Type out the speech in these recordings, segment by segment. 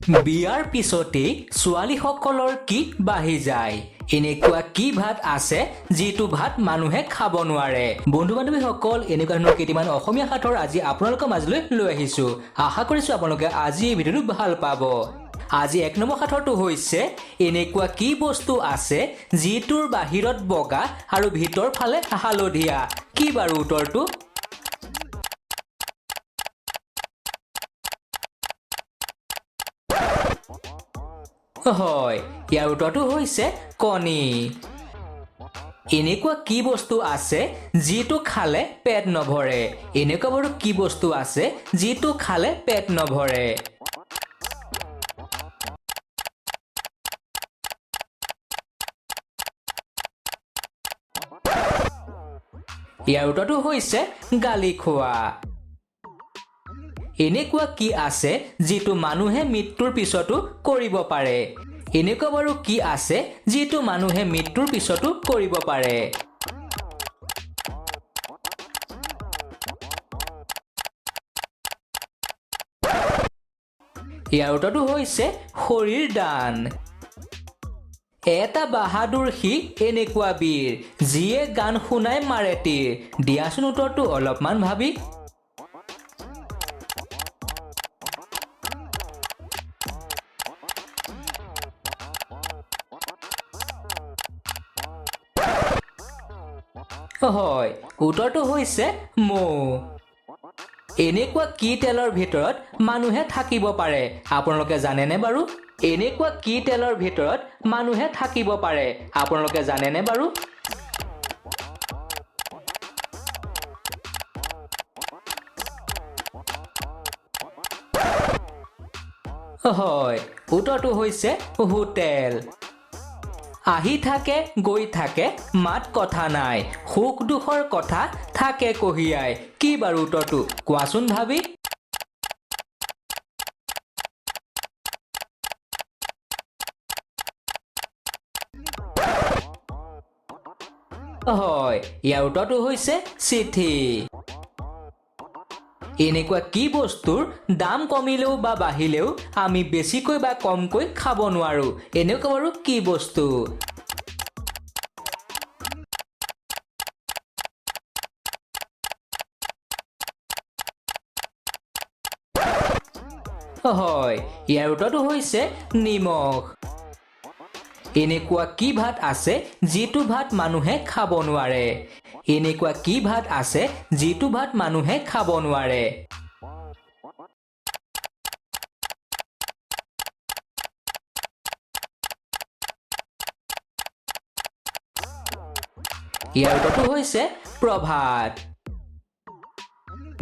বিয়াৰ পিছতেই ছোৱালীসকলৰ কি বাঢ়ি যায় এনেকুৱা কি ভাত আছে যিটো ভাত মানুহে খাব নোৱাৰে বন্ধু বান্ধৱীসকল এনেকুৱা ধৰণৰ কেইটামান অসমীয়া সাঁথৰ আজি আপোনালোকৰ মাজলৈ লৈ আহিছো আশা কৰিছো আপোনালোকে আজি এই ভিডিঅ'টো ভাল পাব আজি এক নম্বৰ সাঁথৰটো হৈছে এনেকুৱা কি বস্তু আছে যিটোৰ বাহিৰত বগা আৰু ভিতৰ ফালে হালধীয়া কি বাৰু উত্তৰটো হয় ইয়াৰ উত্তৰটো হৈছে কণী এনেকুৱা কি বস্তু আছে যিটো খালে পেট নভৰে এনেকুৱা বাৰু কি বস্তু আছে যিটো খালে পেট নভৰে ইয়াৰ উত্তৰটো হৈছে গালি খোৱা এনেকুৱা কি আছে যিটো মানুহে মৃত্যুৰ পিছতো কৰিব পাৰে এনেকুৱা বাৰু কি আছে যিটো মানুহে মৃত্যুৰ পিছতো কৰিব পাৰে ইয়াৰ উত্তৰটো হৈছে শৰীৰ দান এটা বাহাদুৰ সি এনেকুৱা বীৰ যিয়ে গান শুনাই মাৰে তীৰ দিয়াচোন উত্তৰটো অলপমান ভাবি হয় উত্তৰটো হৈছে মৌ এনেকুৱা কি তেলৰ ভিতৰত মানুহে থাকিব পাৰে আপোনালোকে জানেনে বাৰু এনেকুৱা কি তেলৰ ভিতৰত মানুহে থাকিব পাৰে আপোনালোকে জানেনে বাৰু হয় উত্তৰটো হৈছে হোটেল আহি থাকে গৈ থাকে মাত কথা নাই সুখ দুখৰ কথা থাকে কহিয়াই কি বাৰু উত্তৰটো কোৱাচোন ভাবি হয় ইয়াৰ উত্তৰটো হৈছে চিঠি এনেকুৱা কি বস্তুৰ দাম কমিলেও বা বাঢ়িলেও আমি বেছিকৈ বা কমকৈ খাব নোৱাৰো এনেকুৱা বাৰু কি বস্তু হয় ইয়াৰ উত্তৰটো হৈছে নিমখ এনেকুৱা কি ভাত আছে যিটো ভাত মানুহে খাব নোৱাৰে এনেকুৱা কি ভাত আছে যিটো ভাত মানুহে খাব নোৱাৰে ইয়াৰ উত্তৰটো হৈছে প্ৰভাত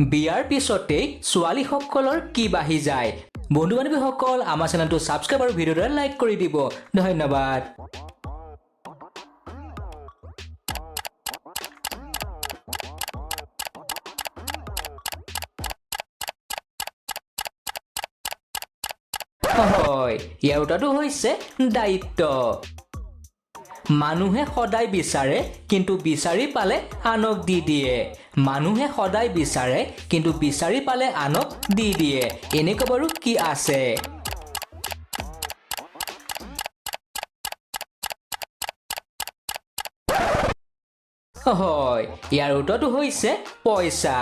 বিয়াৰ পিছতেই ছোৱালীসকলৰ কি বাঢ়ি যায় বন্ধু বান্ধৱীসকল আমাৰ চেনেলটো ছাবস্ক্ৰাইব আৰু ভিডিঅ'টো লাইক কৰি দিব ধন্যবাদ হয় ইয়াৰ উত্তৰটো হৈছে দায়িত্ব মানুহে সদায় বিচাৰে কিন্তু বিচাৰি পালে আনক দি দিয়ে মানুহে সদায় বিচাৰে কিন্তু বিচাৰি পালে আনক দি দিয়ে এনেকুৱা বাৰু কি আছে হয় ইয়াৰ উত্তৰটো হৈছে পইচা